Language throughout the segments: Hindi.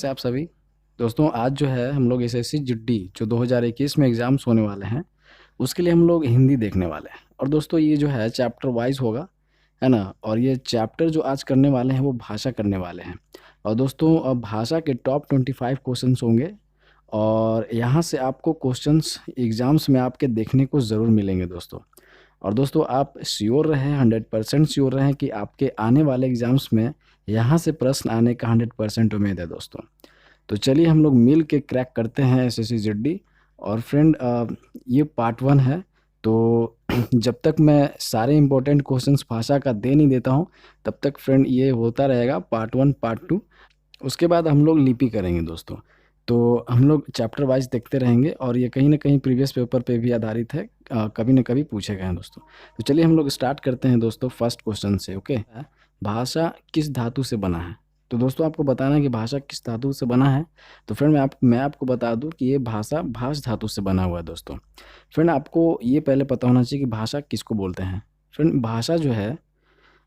कैसे आप सभी दोस्तों। आज जो है हम लोग एसएससी जीडी जो 2021 में एग्ज़ाम्स होने वाले हैं उसके लिए हम लोग हिंदी देखने वाले हैं। और दोस्तों ये जो है चैप्टर वाइज होगा, है ना। और ये चैप्टर जो आज करने वाले हैं वो भाषा करने वाले हैं। और दोस्तों अब भाषा के टॉप 25 क्वेश्चंस होंगे और यहाँ से आपको क्वेश्चंस एग्ज़ाम्स में आपके देखने को ज़रूर मिलेंगे दोस्तों। और दोस्तों आप श्योर रहें, 100% श्योर रहें कि आपके आने वाले एग्ज़ाम्स में यहाँ से प्रश्न आने का 100% उम्मीद है दोस्तों। तो चलिए हम लोग मिल के क्रैक करते हैं एसएससी जीडी। और फ्रेंड ये पार्ट 1 है। तो जब तक मैं सारे इंपॉर्टेंट क्वेश्चंस भाषा का दे नहीं देता हूँ तब तक फ्रेंड ये होता रहेगा पार्ट 1 पार्ट 2। उसके बाद हम लोग लिपि करेंगे दोस्तों। तो हम लोग चैप्टर वाइज देखते रहेंगे और ये कहीं ना कहीं प्रीवियस पेपर पे भी आधारित है, कभी ना कभी पूछे गए हैं दोस्तों। तो चलिए हम लोग स्टार्ट करते हैं दोस्तों फर्स्ट क्वेश्चन से। ओके, भाषा किस धातु से बना है। तो दोस्तों आपको बताना है कि भाषा किस धातु से बना है। तो फ्रेंड मैं आपको बता दूं कि ये भाषा भाष धातु से बना हुआ है दोस्तों। फ्रेंड आपको ये पहले पता होना चाहिए कि भाषा किसको बोलते हैं। फ्रेंड भाषा जो है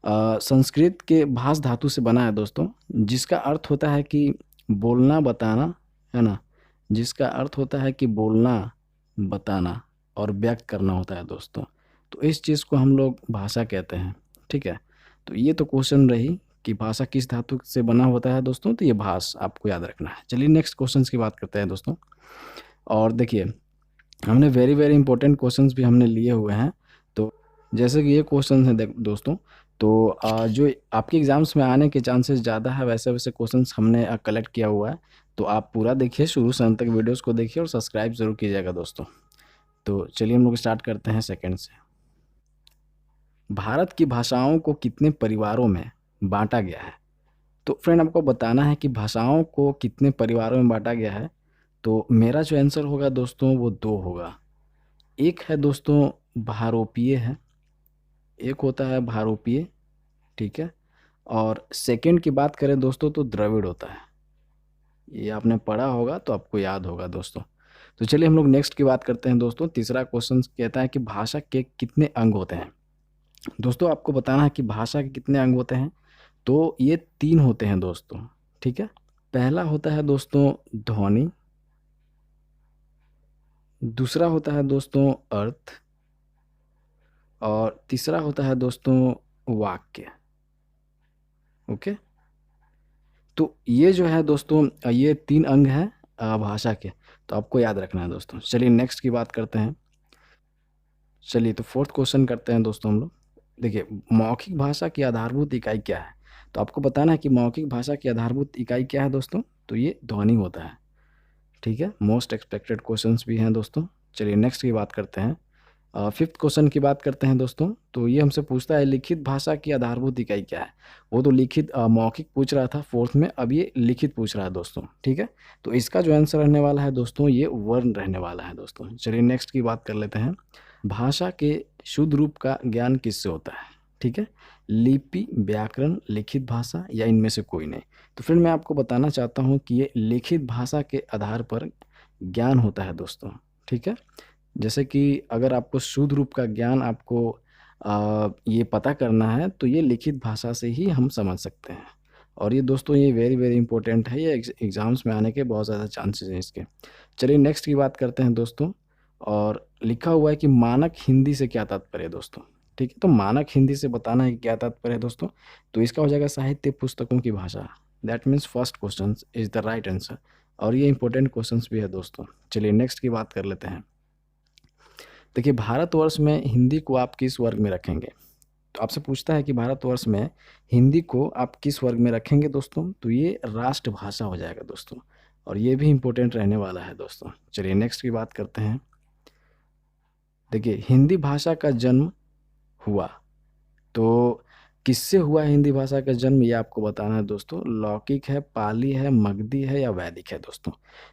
संस्कृत के भाष धातु से बना है दोस्तों, जिसका अर्थ होता है कि बोलना बताना, है ना। जिसका अर्थ होता है कि बोलना बताना और व्यक्त करना होता है दोस्तों। तो इस चीज़ को हम लोग भाषा कहते हैं, ठीक है। तो ये तो क्वेश्चन रही कि भाषा किस धातु से बना होता है दोस्तों, तो ये भाष आपको याद रखना है। चलिए नेक्स्ट क्वेश्चन की बात करते हैं दोस्तों। और देखिए हमने वेरी वेरी इंपॉर्टेंट क्वेश्चंस भी हमने लिए हुए हैं। तो जैसे कि ये क्वेश्चन है दोस्तों, तो जो आपके एग्जाम्स में आने के चांसेस ज़्यादा है वैसे वैसे क्वेश्चंस हमने कलेक्ट किया हुआ है। तो आप पूरा देखिए, शुरू से अंत तक वीडियोस को देखिए और सब्सक्राइब जरूर कीजिएगा दोस्तों। तो चलिए हम लोग स्टार्ट करते हैं सेकंड से। भारत की भाषाओं को कितने परिवारों में बांटा गया है। तो फ्रेंड आपको बताना है कि भाषाओं को कितने परिवारों में बांटा गया है। तो मेरा जो आंसर होगा दोस्तों वो 2 होगा। एक है दोस्तों भारोपीय है, एक होता है भारोपीय, ठीक है। और सेकंड की बात करें दोस्तों तो द्रविड़ होता है। ये आपने पढ़ा होगा तो आपको याद होगा दोस्तों। तो चलिए हम लोग नेक्स्ट की बात करते हैं दोस्तों। तीसरा क्वेश्चन कहता है कि भाषा के कितने अंग होते हैं। दोस्तों आपको बताना है कि भाषा के कितने अंग होते हैं। तो ये 3 होते हैं दोस्तों, ठीक है। पहला होता है दोस्तों ध्वनि, दूसरा होता है दोस्तों अर्थ, और तीसरा होता है दोस्तों वाक्य। ओके, तो ये जो है दोस्तों ये 3 अंग हैं भाषा के। तो आपको याद रखना है दोस्तों। चलिए नेक्स्ट की बात करते हैं। चलिए तो फोर्थ क्वेश्चन करते हैं दोस्तों हम लोग। देखिए मौखिक भाषा की आधारभूत इकाई क्या है। तो आपको बताना है कि मौखिक भाषा की आधारभूत इकाई क्या है दोस्तों। तो ये ध्वनि होता है, ठीक है। मोस्ट एक्सपेक्टेड क्वेश्चंस भी हैं दोस्तों। चलिए नेक्स्ट की बात करते हैं। फिफ्थ क्वेश्चन की बात करते हैं दोस्तों। तो ये हमसे पूछता है लिखित भाषा की आधारभूत इकाई क्या है। वो तो लिखित मौखिक पूछ रहा था फोर्थ में, अब ये लिखित पूछ रहा है दोस्तों, ठीक है। तो इसका जो आंसर रहने वाला है दोस्तों ये वर्ण रहने वाला है दोस्तों। चलिए नेक्स्ट की बात कर लेते हैं। भाषा के शुद्ध रूप का ज्ञान किससे होता है, ठीक है। लिपि, व्याकरण, लिखित भाषा या इनमें से कोई नहीं। तो फिर मैं आपको बताना चाहता हूँ कि ये लिखित भाषा के आधार पर ज्ञान होता है दोस्तों, ठीक है। जैसे कि अगर आपको शुद्ध रूप का ज्ञान आपको ये पता करना है तो ये लिखित भाषा से ही हम समझ सकते हैं। और ये दोस्तों ये वेरी वेरी इंपॉर्टेंट है, ये एग्ज़ाम्स में आने के बहुत ज़्यादा चांसेस हैं इसके। चलिए नेक्स्ट की बात करते हैं दोस्तों। और लिखा हुआ है कि मानक हिंदी से क्या तात्पर्य है दोस्तों, ठीक है। तो मानक हिंदी से बताना है कि क्या तात्पर्य है दोस्तों। तो इसका हो जाएगा साहित्य पुस्तकों की भाषा। That means first question is the right answer. और ये इंपॉर्टेंट क्वेश्चन भी है दोस्तों। चलिए नेक्स्ट की बात कर लेते हैं। देखिए भारतवर्ष में हिंदी को आप किस वर्ग में रखेंगे। तो आपसे पूछता है कि भारतवर्ष में हिंदी को आप किस वर्ग में रखेंगे दोस्तों। तो ये राष्ट्रभाषा हो जाएगा दोस्तों। और ये भी इम्पोर्टेंट रहने वाला है दोस्तों। चलिए नेक्स्ट की बात करते हैं। देखिए हिंदी भाषा का जन्म हुआ, तो किससे हुआ है हिंदी भाषा का जन्म, ये आपको बताना है दोस्तों। लौकिक है, पाली है, मगधी है या वैदिक है दोस्तों।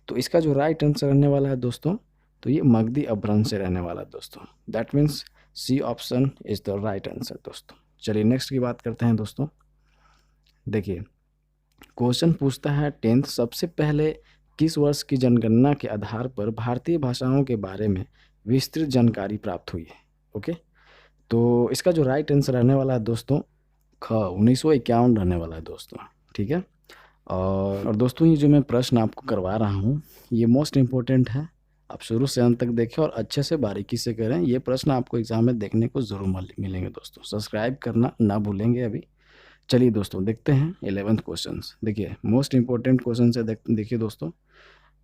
तो इसका जो राइट आंसर रहने वाला है दोस्तों तो ये मगधी अपभ्रंश से रहने वाला है दोस्तों। That means C option is the right answer दोस्तों। चलिए नेक्स्ट की बात करते हैं दोस्तों। देखिए क्वेश्चन पूछता है 10th सबसे पहले किस वर्ष की जनगणना के आधार पर भारतीय भाषाओं के बारे में विस्तृत जानकारी प्राप्त हुई है। ओके, तो इसका जो राइट आंसर रहने वाला है दोस्तों 1951 रहने वाला है दोस्तों, ठीक है। और दोस्तों ये जो मैं प्रश्न आपको करवा रहा हूँ ये मोस्ट इम्पोर्टेंट है, आप शुरू से अंत तक देखें और अच्छे से बारीकी से करें। ये प्रश्न आपको एग्जाम में देखने को ज़रूर मिलेंगे दोस्तों, सब्सक्राइब करना ना भूलेंगे अभी। चलिए दोस्तों देखते हैं 11th क्वेश्चन। देखिए मोस्ट इम्पोर्टेंट क्वेश्चन है, देखिए दोस्तों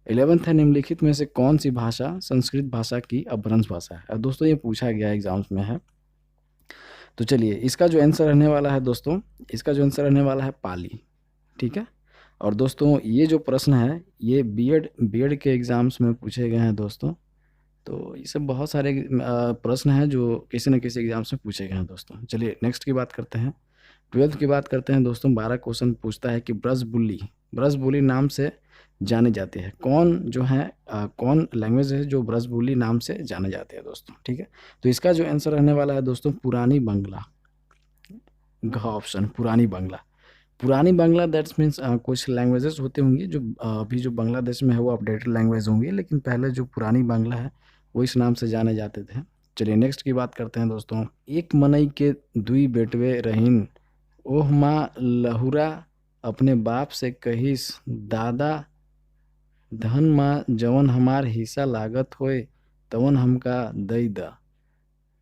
11th है, निम्नलिखित में से कौन सी भाषा संस्कृत भाषा की अपभ्रंश भाषा है। अब दोस्तों ये पूछा गया एग्जाम्स में है, तो चलिए इसका जो आंसर रहने वाला है दोस्तों, इसका जो आंसर रहने वाला है पाली, ठीक है। और दोस्तों ये जो प्रश्न है ये बीएड के एग्ज़ाम्स में पूछे गए हैं दोस्तों। तो ये सब बहुत सारे प्रश्न हैं जो किसी न किसी एग्ज़ाम्स में पूछे गए हैं दोस्तों। चलिए नेक्स्ट की बात करते हैं, 12th की बात करते हैं दोस्तों। 12 क्वेश्चन पूछता है कि ब्रजबुली नाम से जाने जाते हैं। कौन जो है कौन लैंग्वेज है जो ब्रजबुली नाम से जाने जाते हैं दोस्तों, ठीक है। तो इसका जो आंसर रहने वाला है दोस्तों पुरानी बांग्ला, घ ऑप्शन पुरानी बांग्ला। पुरानी बांग्ला दैट्स मीन्स कुछ लैंग्वेजेस होते होंगे जो अभी जो बांग्लादेश में है वो अपडेटेड लैंग्वेज होंगी, लेकिन पहले जो पुरानी बांग्ला है वो इस नाम से जाने जाते थे। चलिए नेक्स्ट की बात करते हैं दोस्तों। एक मनई के दुई बेटवे रहीन, ओह माँ लहुरा अपने बाप से कहिस, दादा धन माँ जवन हमार हिस्सा लागत होए तवन हमका दई द।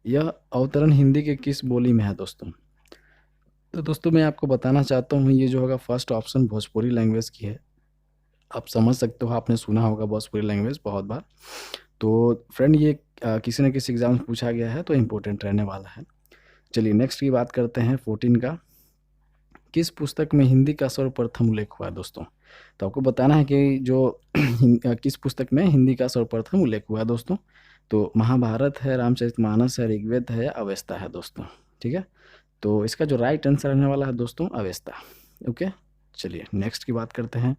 यह अवतरण हिंदी के किस बोली में है दोस्तों? तो दोस्तों मैं आपको बताना चाहता हूँ ये जो होगा फर्स्ट ऑप्शन भोजपुरी लैंग्वेज की है। आप समझ सकते हो, आपने सुना होगा भोजपुरी लैंग्वेज बहुत बार। तो फ्रेंड ये किसी न किसी एग्जाम में पूछा गया है तो इम्पोर्टेंट रहने वाला है। चलिए नेक्स्ट की बात करते हैं 14 का। किस पुस्तक में हिंदी का सर्वप्रथम उल्लेख हुआ है दोस्तों? तो आपको बताना है कि जो किस पुस्तक में हिंदी का सर्वप्रथम उल्लेख हुआ है दोस्तों। तो महाभारत है, रामचरितमानस है, ऋग्वेद है या अवेस्ता है दोस्तों, ठीक है। तो इसका जो राइट आंसर रहने वाला है दोस्तों अवेस्ता, ओके। चलिए नेक्स्ट की बात करते हैं,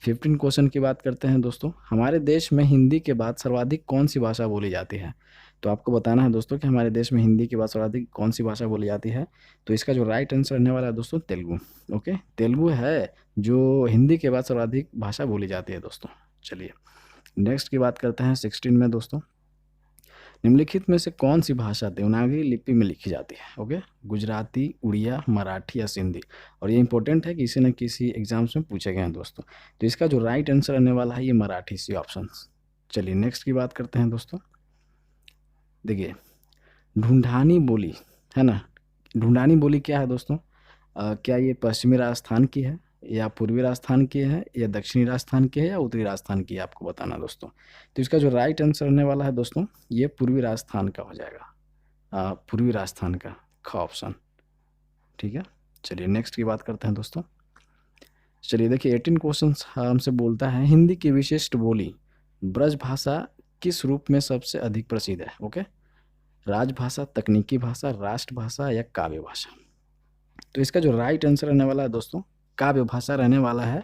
15 क्वेश्चन की बात करते हैं दोस्तों। हमारे देश में हिंदी के बाद सर्वाधिक कौन सी भाषा बोली जाती है? तो आपको बताना है दोस्तों कि हमारे देश में हिंदी के बाद सर्वाधिक कौन सी भाषा बोली जाती है। तो इसका जो राइट आंसर रहने वाला है दोस्तों तेलुगु, ओके। तेलुगु है जो हिंदी के बाद सर्वाधिक भाषा बोली जाती है दोस्तों। चलिए नेक्स्ट की बात करते हैं 16 में दोस्तों। निम्नलिखित में से कौन सी भाषा देवनागरी लिपि में लिखी जाती है? ओके, गुजराती, उड़िया, मराठी या सिंधी। और ये इंपॉर्टेंट है, किसी न किसी एग्जाम्स में पूछे गए हैं दोस्तों। तो इसका जो राइट आंसर रहने वाला है ये मराठी, सी ऑप्शन। चलिए नेक्स्ट की बात करते हैं दोस्तों। देखिए ढूंढानी बोली है ना, ढूंढानी बोली क्या है दोस्तों? क्या ये पश्चिमी राजस्थान की है या पूर्वी राजस्थान की है या दक्षिणी राजस्थान की है या उत्तरी राजस्थान की है, आपको बताना दोस्तों। तो इसका जो राइट आंसर रहने वाला है दोस्तों ये पूर्वी राजस्थान का हो जाएगा, पूर्वी राजस्थान का, ख ऑप्शन, ठीक है। चलिए नेक्स्ट की बात करते हैं दोस्तों। चलिए देखिए 18 क्वेश्चन हमसे बोलता है हिंदी की विशिष्ट बोली ब्रज भाषा किस रूप में सबसे अधिक प्रसिद्ध है? ओके, राजभाषा, तकनीकी भाषा, राष्ट्रभाषा या काव्य भाषा। तो इसका जो राइट आंसर रहने वाला है दोस्तों काव्य भाषा रहने वाला है,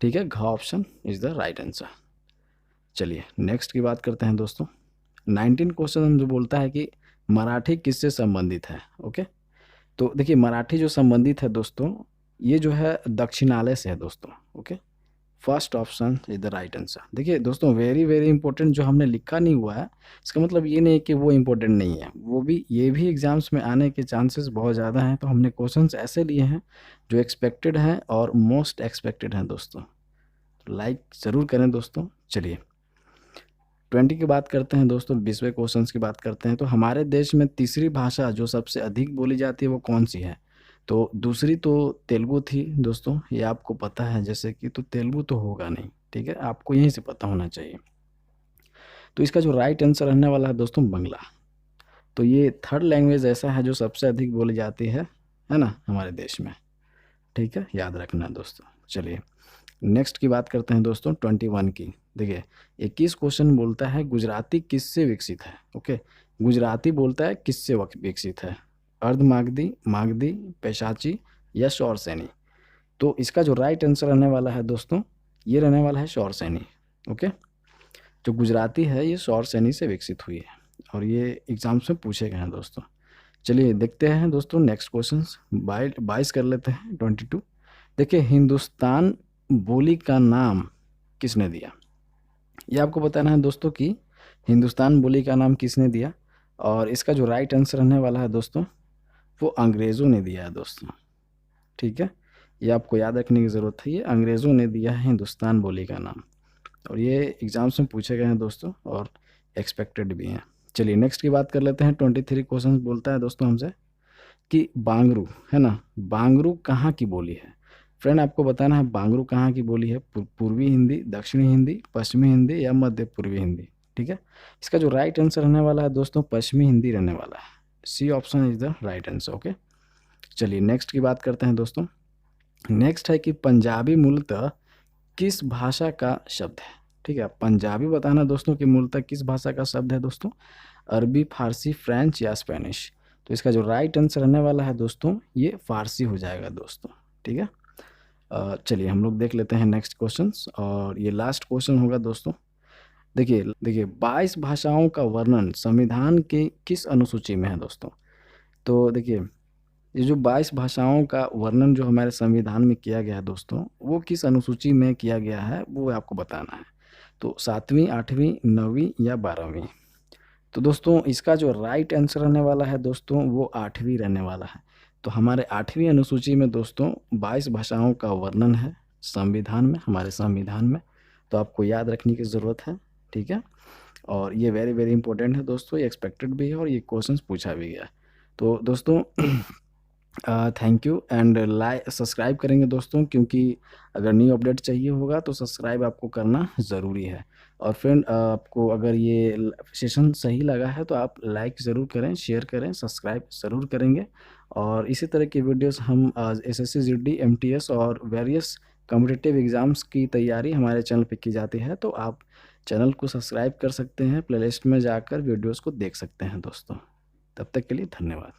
ठीक है। घ option is the right answer. चलिए नेक्स्ट की बात करते हैं दोस्तों। 19 क्वेश्चन जो बोलता है कि मराठी किससे संबंधित है? ओके, तो देखिए मराठी जो संबंधित है दोस्तों ये जो है दक्षिणालय से है दोस्तों, okay. First option is the right answer. देखिए दोस्तों वेरी वेरी इंपॉर्टेंट, जो हमने लिखा नहीं हुआ है इसका मतलब ये नहीं कि वो इम्पोर्टेंट नहीं है, वो भी, ये भी एग्जाम्स में आने के चांसेस बहुत ज़्यादा हैं। तो हमने क्वेश्चंस ऐसे लिए हैं जो एक्सपेक्टेड हैं और मोस्ट एक्सपेक्टेड हैं दोस्तों। तो लाइक ज़रूर करें दोस्तों। चलिए 20 की बात करते हैं दोस्तों, 20वें क्वेश्चन की बात करते हैं। तो हमारे देश में तीसरी भाषा जो सबसे अधिक बोली जाती है वो कौन सी है? तो दूसरी तो तेलुगु थी दोस्तों, ये आपको पता है जैसे कि, तो तेलुगु तो होगा नहीं, ठीक है, आपको यहीं से पता होना चाहिए। तो इसका जो राइट आंसर रहने वाला है दोस्तों बंगला। तो ये थर्ड लैंग्वेज ऐसा है जो सबसे अधिक बोली जाती है ना हमारे देश में, ठीक है, याद रखना दोस्तों। चलिए नेक्स्ट की बात करते हैं दोस्तों 21 की। देखिए 21 क्वेश्चन बोलता है गुजराती किससे विकसित है? ओके, गुजराती बोलता है किससे विकसित है? अर्धमागधी, मागधी, पैशाची या शौरसेनी। तो इसका जो राइट आंसर रहने वाला है दोस्तों ये रहने वाला है शौरसेनी, ओके। जो गुजराती है ये शौरसेनी से विकसित हुई है और ये एग्जाम्स में पूछे गए हैं दोस्तों। चलिए देखते हैं दोस्तों नेक्स्ट क्वेश्चन 22 कर लेते हैं 22। देखिए हिंदुस्तान बोली का नाम किसने दिया? ये आपको बताना है दोस्तों कि हिंदुस्तान बोली का नाम किसने दिया, और इसका जो राइट आंसर रहने वाला है दोस्तों वो अंग्रेज़ों ने दिया है दोस्तों, ठीक है। ये आपको याद रखने की ज़रूरत है, ये अंग्रेज़ों ने दिया है हिंदुस्तान बोली का नाम, और ये एग्ज़ाम्स में पूछे गए हैं दोस्तों और एक्सपेक्टेड भी हैं। चलिए नेक्स्ट की बात कर लेते हैं। 23 क्वेश्चन बोलता है दोस्तों हमसे कि बांगरू, है ना, बांगरू कहाँ की बोली है? फ्रेंड आपको बताना है बांगरू कहाँ की बोली है, पूर्वी हिंदी, दक्षिणी हिंदी, पश्चिमी हिंदी या मध्य पूर्वी हिंदी, ठीक है। इसका जो राइट आंसर रहने वाला है दोस्तों पश्चिमी हिंदी रहने वाला है, C option is the right answer. Okay, चलिए नेक्स्ट की बात करते हैं दोस्तों। नेक्स्ट है कि पंजाबी मूलतः किस भाषा का शब्द है, ठीक है। पंजाबी बताना दोस्तों कि मूलतः किस भाषा का शब्द है दोस्तों, अरबी, फारसी, फ्रेंच या स्पेनिश। तो इसका जो राइट आंसर रहने वाला है दोस्तों ये फारसी हो जाएगा दोस्तों, ठीक है। चलिए हम लोग देख लेते हैं नेक्स्ट क्वेश्चन, और ये लास्ट क्वेश्चन होगा दोस्तों। देखिए देखिए 22 भाषाओं का वर्णन संविधान के किस अनुसूची में है दोस्तों? तो देखिए ये जो 22 भाषाओं का वर्णन जो हमारे संविधान में किया गया है दोस्तों, वो किस अनुसूची में किया गया है वो आपको बताना है। तो 7वीं, 8वीं, 9वीं या 12वीं। तो दोस्तों इसका जो राइट आंसर रहने वाला है दोस्तों वो 8वीं रहने वाला है। तो हमारे 8वीं अनुसूची में दोस्तों 22 भाषाओं का वर्णन है संविधान में, हमारे संविधान में। तो आपको याद रखने की ज़रूरत है, ठीक है। और ये वेरी वेरी इंपॉर्टेंट है दोस्तों, ये एक्सपेक्टेड भी है और ये क्वेश्चंस पूछा भी गया है। तो दोस्तों thank you and like subscribe करेंगे दोस्तों, क्योंकि अगर न्यू अपडेट चाहिए होगा तो सब्सक्राइब आपको करना ज़रूरी है। और फ्रेंड आपको अगर ये सेशन सही लगा है तो आप लाइक ज़रूर करें, शेयर करें, सब्सक्राइब ज़रूर करेंगे। और इसी तरह की वीडियोस हम एसएससी, जीडी, एमटीएस और वेरियस कॉम्पिटिटिव एग्ज़ाम्स की तैयारी हमारे चैनल पे की जाती है। तो आप चैनल को सब्सक्राइब कर सकते हैं, प्लेलिस्ट में जाकर वीडियोस को देख सकते हैं दोस्तों। तब तक के लिए धन्यवाद।